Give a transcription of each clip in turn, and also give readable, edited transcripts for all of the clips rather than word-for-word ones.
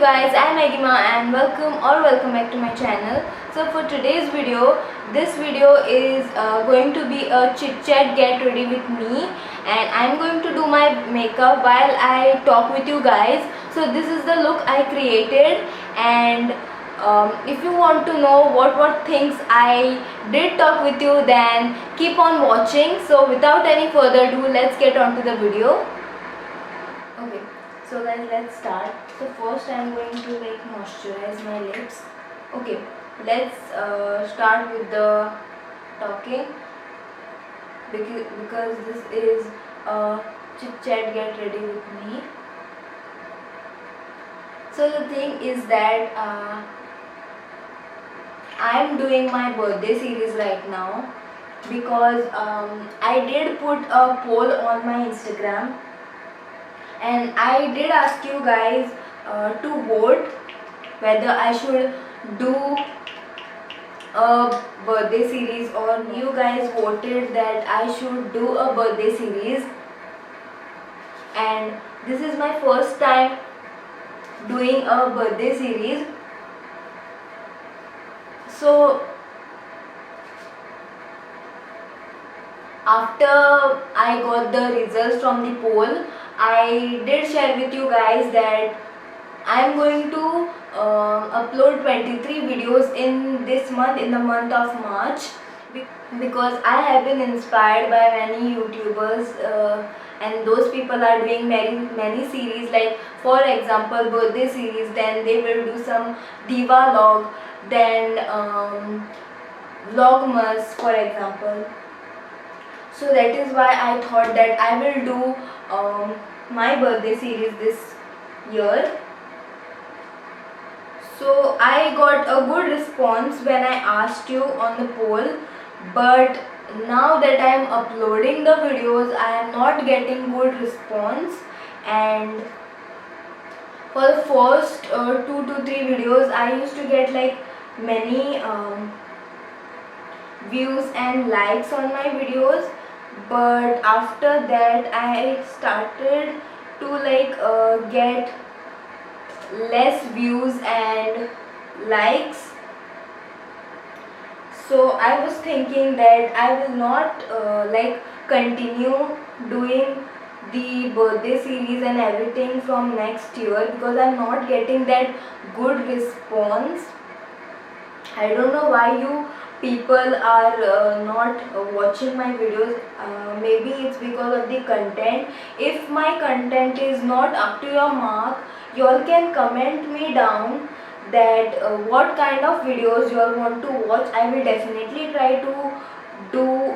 guys, I'm Agima and welcome back to my channel. So for today's video, this video is going to be a chit chat get ready with me, and I'm going to do my makeup while I talk with you guys. So this is the look I created, and if you want to know what things I did talk with you, then keep on watching. So without any further ado, let's get on to the video. Okay, so guys, let's start. So first I'm going to moisturize my lips. Okay, let's start with the talking, because this is a chit chat get ready with me. So the thing is that I'm doing my birthday series right now, because I did put a poll on my Instagram, and I did ask you guys to vote whether I should do a birthday series, or you guys voted that I should do a birthday series. And this is my first time doing a birthday series. So after I got the results from the poll, I did share with you guys that I am going to upload 23 videos in this month, in the month of March, because I have been inspired by many YouTubers, and those people are doing many series, like for example birthday series, then they will do some diva log, then vlogmas for example. So that is why I thought that I will do my birthday series this year. So I got a good response when I asked you on the poll, but now that I am uploading the videos, I am not getting good response. And for the first 2 to 3 videos, I used to get many views and likes on my videos, but after that I started to get less views and likes. So I was thinking that I will not continue doing the birthday series and everything from next year, because I'm not getting that good response. I don't know why you people are not watching my videos. Maybe it's because of the content. If my content is not up to your mark, you all can comment me down that what kind of videos you all want to watch. I will definitely try to do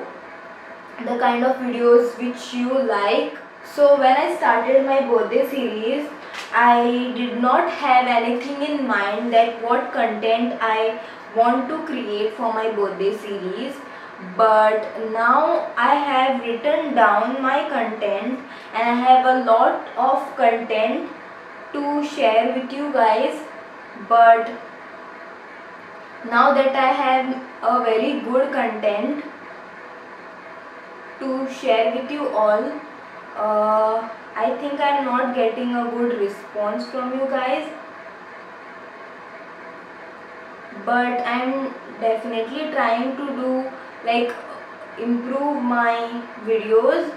the kind of videos which you like. So when I started my birthday series, I did not have anything in mind that what content I want to create for my birthday series, but now I have written down my content, and I have a lot of content to share with you guys. But now that I have a very good content to share with you all, I think I'm not getting a good response from you guys, but I'm definitely trying to do improve my videos.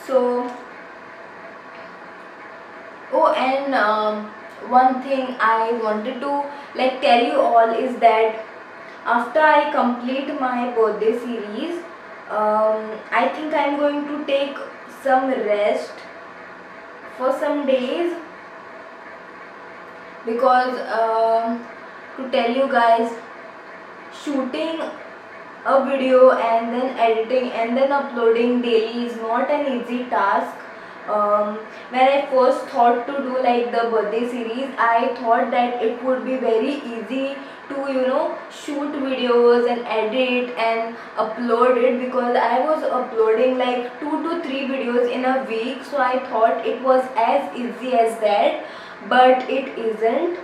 So and one thing I wanted to tell you all is that after I complete my birthday series, I think I'm going to take some rest for some days, because to tell you guys, shooting a video and then editing and then uploading daily is not an easy task. When I first thought to do the birthday series, I thought that it would be very easy to shoot videos and edit and upload it, because I was uploading 2 to 3 videos in a week. So I thought it was as easy as that, but it isn't.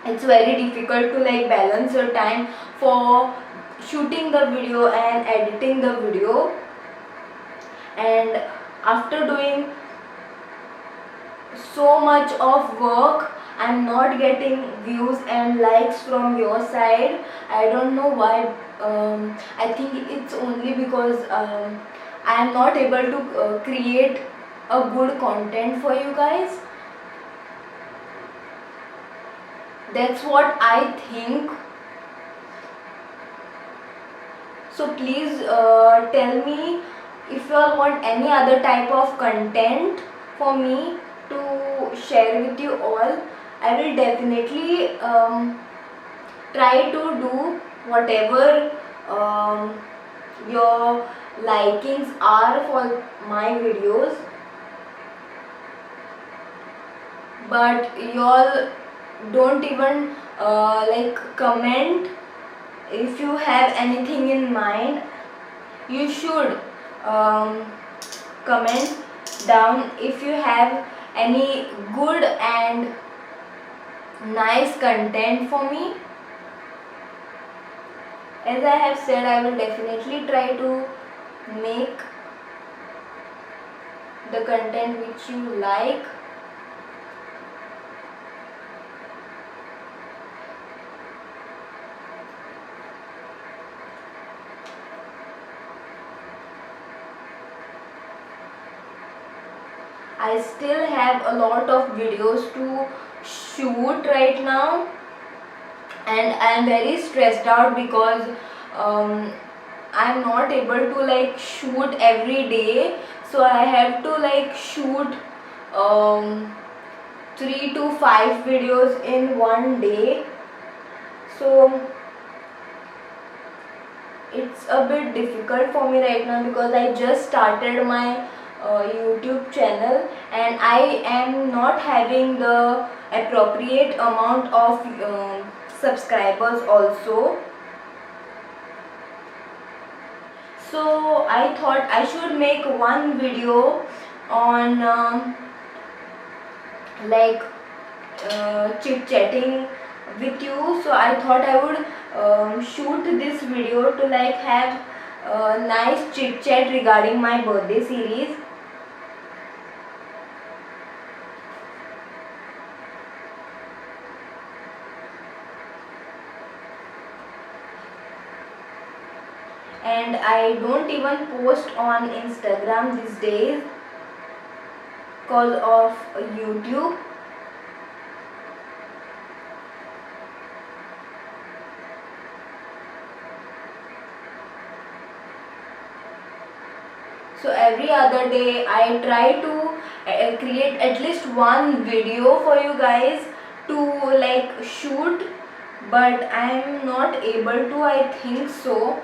It's very difficult to balance your time for shooting the video and editing the video, and after doing so much of work I'm not getting views and likes from your side. I don't know why. I think it's only because I am not able to create a good content for you guys. That's what I think. So please tell me if you all want any other type of content for me to share with you all. I will definitely try to do whatever your likings are for my videos, but you all don't even like comment. If you have anything in mind, you should comment down. If you have any good and nice content for me, as I have said, I will definitely try to make the content which you like. I still have a lot of videos to shoot right now, and I am very stressed out because I am not able to like shoot every day, so I have to like shoot 3 to 5 videos in one day. So it's a bit difficult for me right now because I just started my YouTube channel and I am not having the appropriate amount of subscribers also. So I thought I should make one video on like chit chatting with you. So I thought I would shoot this video to like have a nice chit chat regarding my birthday series. And I don't even post on Instagram these days because of YouTube. So every other day I try to create at least one video for you guys to like shoot, but I am not able to, I think so.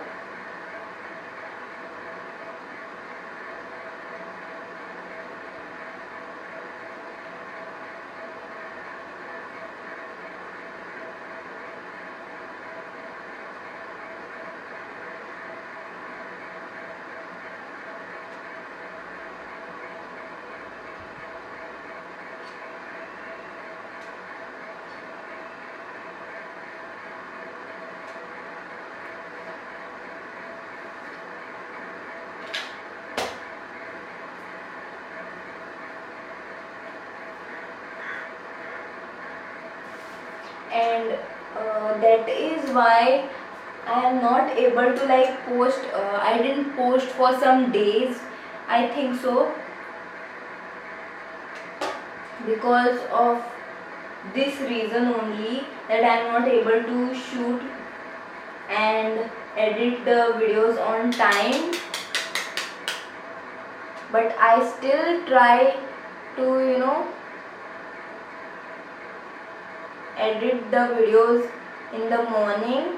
And that is why I am not able to like post. I didn't post for some days, I think so, because of this reason only, that I am not able to shoot and edit the videos on time. But I still try to edit the videos in the morning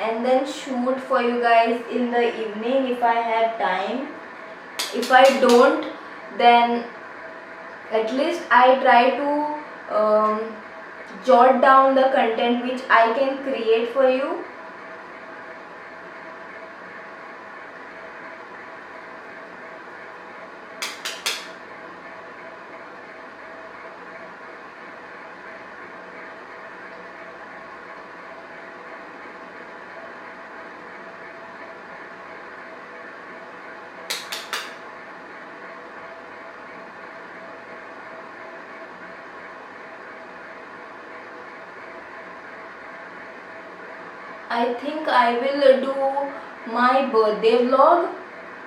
and then shoot for you guys in the evening if I have time. If I don't, then at least I try to jot down the content which I can create for you. I think I will do my birthday vlog.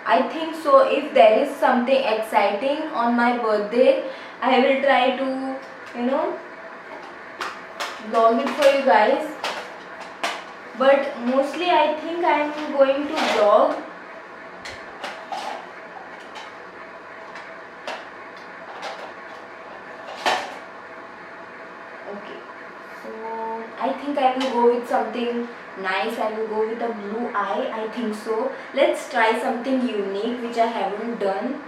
I think so. If there is something exciting on my birthday, I will try to, you know, vlog it for you guys. But mostly I think I am going to vlog. Okay. So I think I will go with something nice. I will go with a blue eye. I think so. Let's try something unique which I haven't done.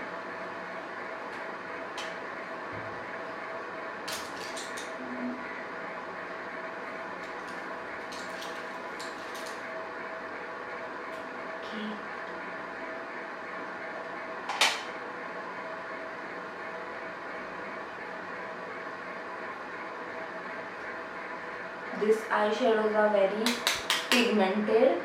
Okay. These eyeshadows are very pigmented.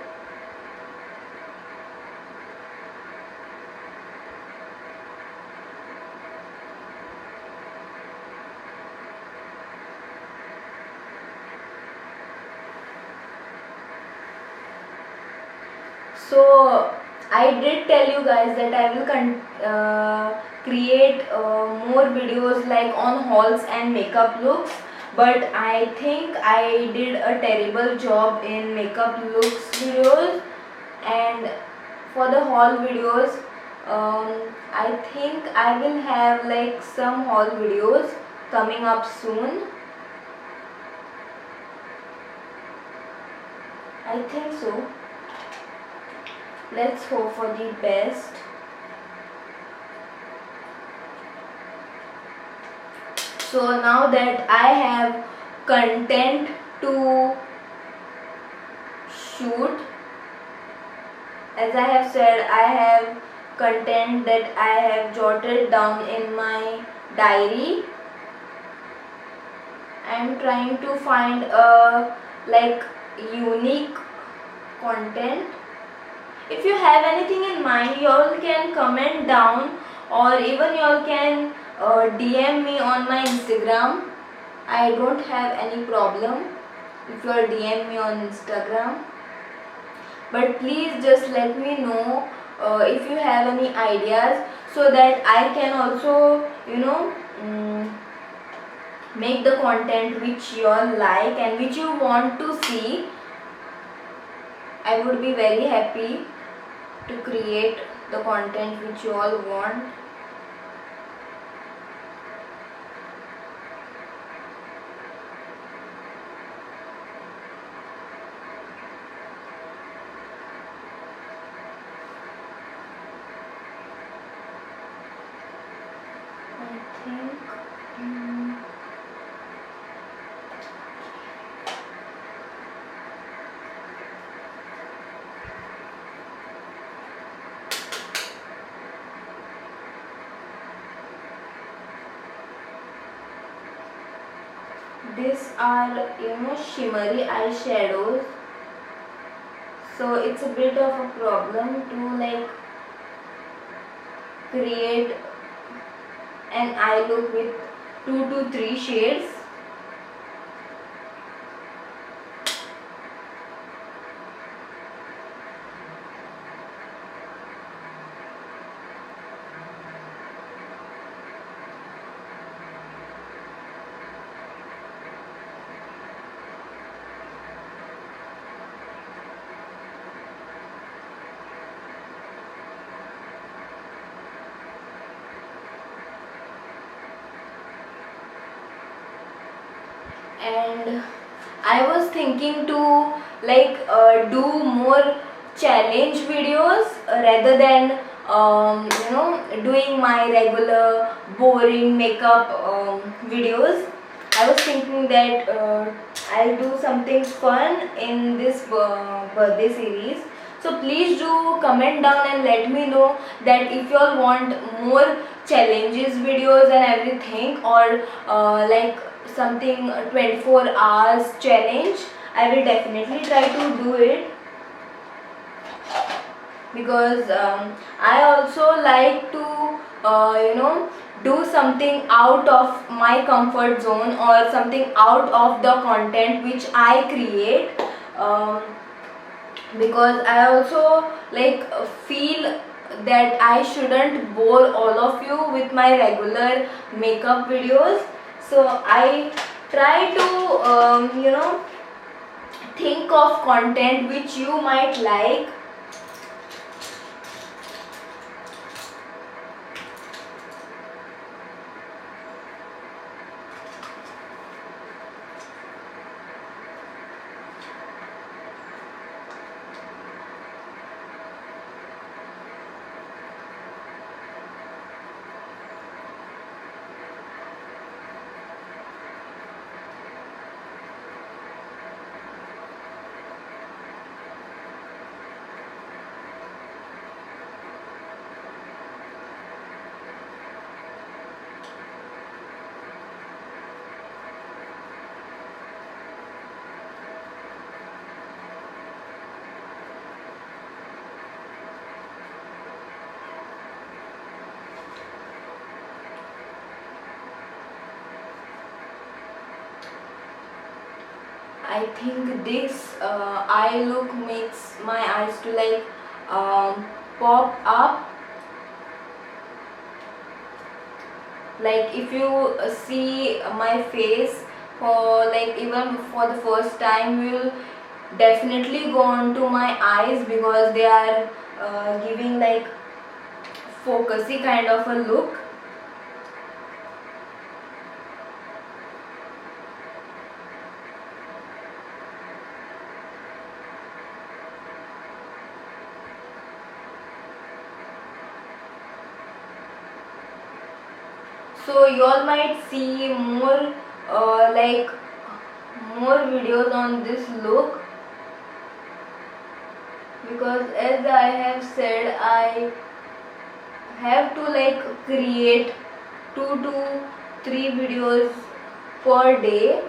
So I did tell you guys that I will create more videos like on hauls and makeup looks, but I think I did a terrible job in makeup looks videos, and for the haul videos I think I will have like some haul videos coming up soon. I think so. Let's hope for the best. So now that I have content to shoot, as I have said, I have content that I have jotted down in my diary. I am trying to find a like unique content. If you have anything in mind, you all can comment down, or even you all can DM me on my Instagram. I don't have any problem if you all DM me on Instagram. But please just let me know if you have any ideas, so that I can also, you know, make the content which you all like and which you want to see. I would be very happy to create the content which you all want. I think these are, you know, shimmery eyeshadows, so it's a bit of a problem to like create an eye look with 2 to 3 shades. And I was thinking to like do more challenge videos rather than you know, doing my regular boring makeup videos. I was thinking that I'll do something fun in this birthday series. So please do comment down and let me know that if you all want more challenges videos and everything, or like something 24 hours challenge. I will definitely try to do it, because I also like to you know, do something out of my comfort zone, or something out of the content which I create. because I also like feel that I shouldn't bore all of you with my regular makeup videos. So I try to think of content which you might like. I think this eye look makes my eyes to like pop up. Like if you see my face for like even for the first time, you will definitely go on to my eyes because they are giving like focusy kind of a look. So you all might see more like more videos on this look, because as I have said, I have to like create 2 to 3 videos per day,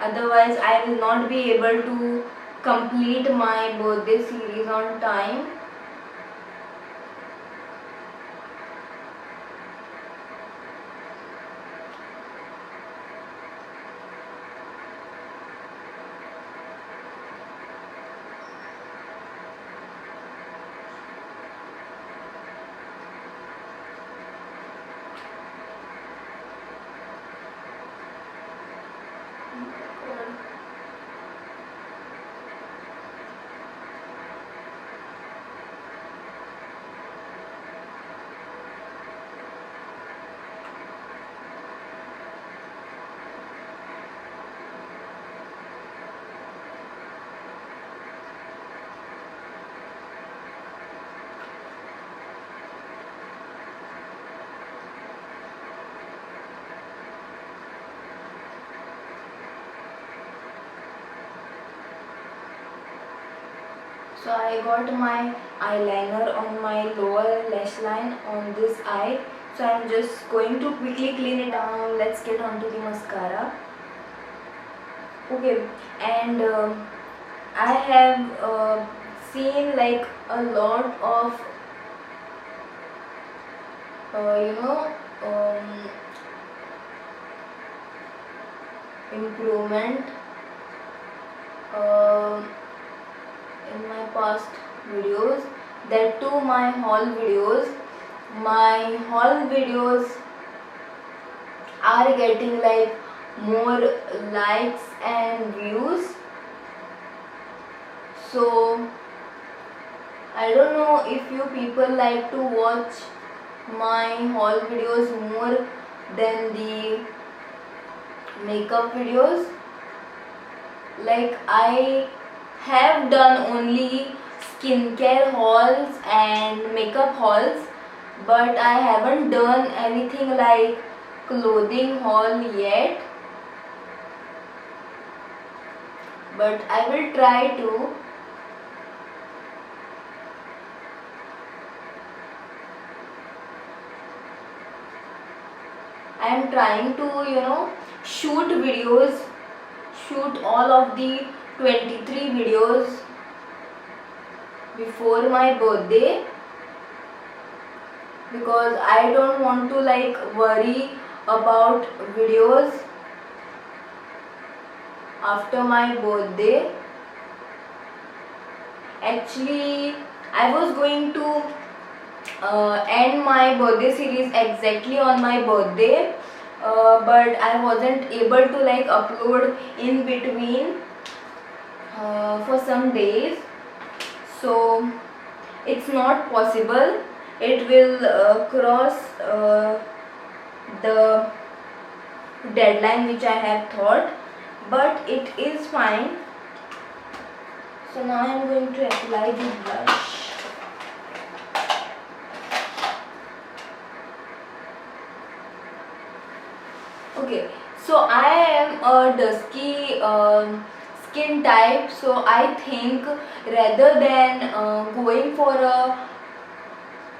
otherwise I will not be able to complete my birthday series on time. So I got my eyeliner on my lower lash line on this eye. So I'm just going to quickly clean it down. Let's get on to the mascara. Okay, and I have seen like a lot of you know improvement uh, in my past videos, that too my haul videos. My haul videos are getting like more likes and views, so I don't know if you people like to watch my haul videos more than the makeup videos. Like I have done only skincare hauls and makeup hauls, but I haven't done anything like clothing haul yet, but I will try to. I am trying to shoot videos, shoot all of the 23 videos before my birthday, because I don't want to like worry about videos after my birthday. Actually, I was going to end my birthday series exactly on my birthday, but I wasn't able to like upload in between for some days, so it's not possible. It will cross the deadline which I have thought, but it is fine. So now I am going to apply the blush. Okay, so I am a dusky skin type, so I think rather than going for a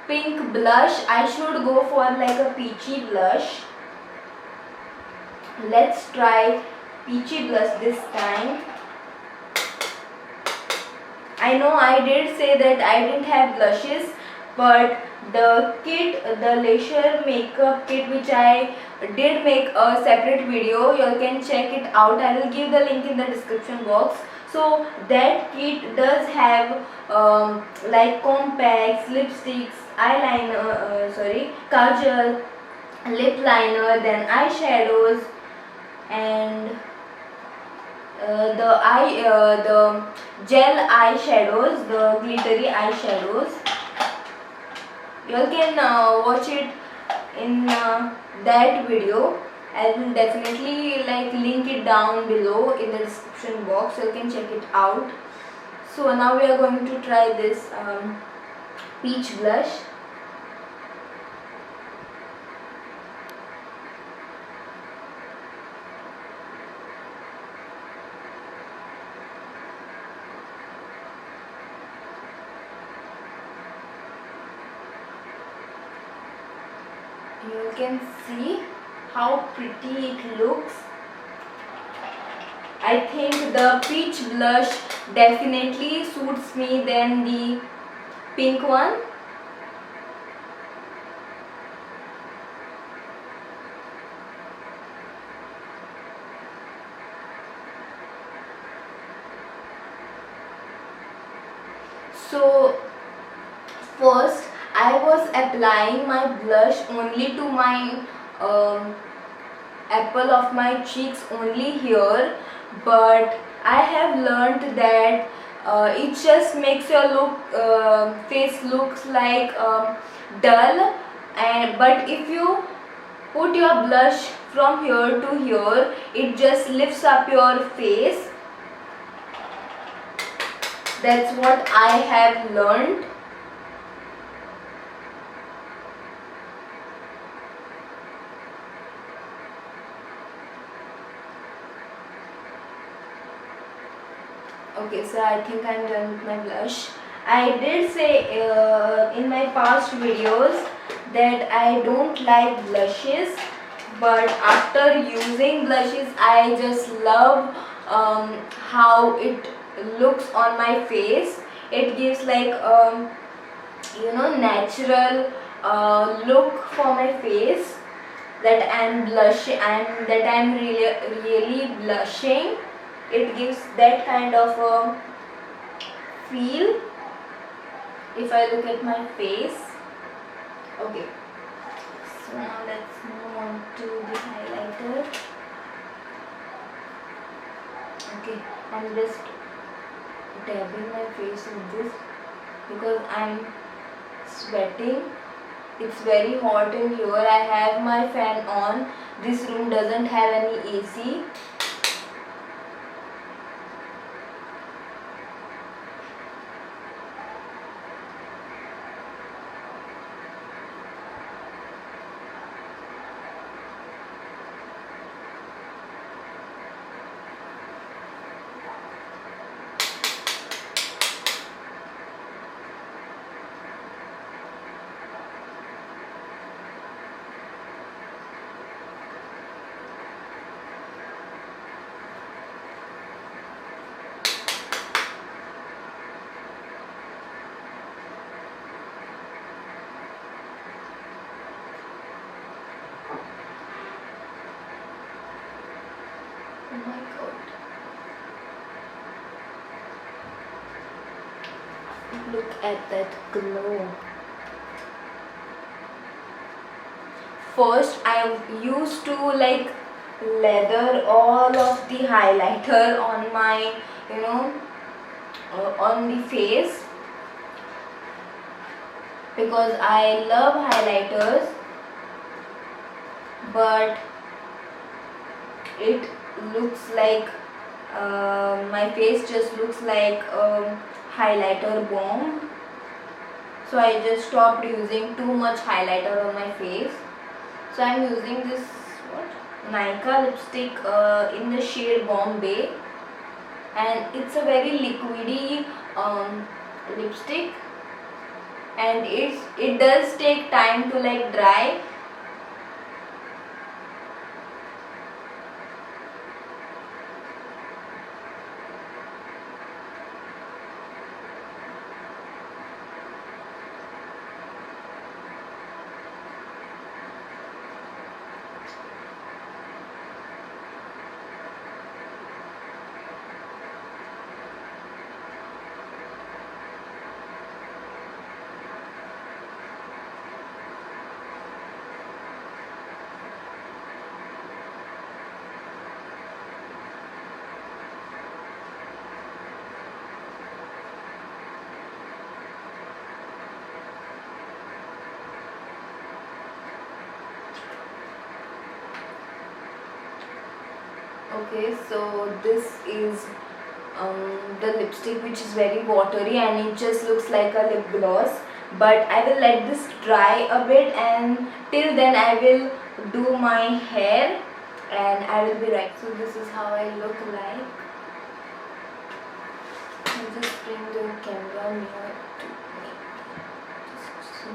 pink blush, I should go for like a peachy blush. Let's try peachy blush this time. I know I did say that I didn't have blushes, but the kit, the Leisure makeup kit which I did make a separate video, you all can check it out. I will give the link in the description box. So that kit does have like compacts, lipsticks, eyeliner, kajal, lip liner, then eyeshadows, and the gel eyeshadows, the glittery eyeshadows. You all can watch it in that video. I will definitely like link it down below in the description box, so you can check it out. So now we are going to try this peach blush. You can see how pretty it looks. I think the peach blush definitely suits me than the pink one. So first I was applying my blush only to my apple of my cheeks only here, but I have learned that it just makes your face looks like dull, and but if you put your blush from here to here, it just lifts up your face. That's what I have learned. Okay, so I think I'm done with my blush. I did say in my past videos that I don't like blushes, but after using blushes, I just love how it looks on my face. It gives like natural look for my face, that I'm blushing and that I'm really blushing. It gives that kind of a feel if I look at my face. Okay, so now let's move on to the highlighter. Okay, I'm just dabbing my face with this because I'm sweating. It's very hot in here. I have my fan on. This room doesn't have any AC. Look at that glow. First I used to like lather all of the highlighter on my, you know, on the face, because I love highlighters, but it looks like my face just looks like highlighter bomb. So I just stopped using too much highlighter on my face. So I'm using this Nykaa lipstick in the shade Bombay, and it's a very liquidy lipstick, and it does take time to like dry. Okay, so this is the lipstick, which is very watery and it just looks like a lip gloss, but I will let this dry a bit, and till then I will do my hair and I will be right. So this is how I look like. I'll just bring the camera near to me, just so,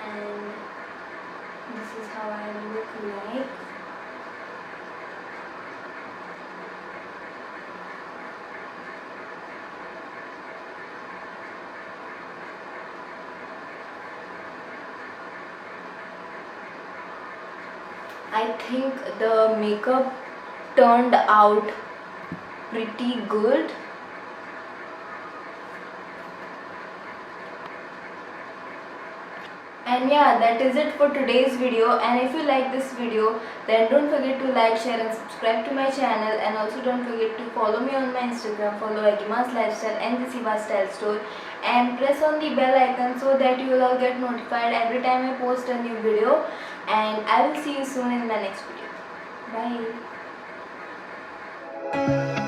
and this is how I look like. I think the makeup turned out pretty good. And yeah, that is it for today's video, and if you like this video, then don't forget to like, share and subscribe to my channel, and also don't forget to follow me on my Instagram, follow Agima's Lifestyle and the Siva Style Store, and press on the bell icon so that you will all get notified every time I post a new video, and I will see you soon in the next video. Bye.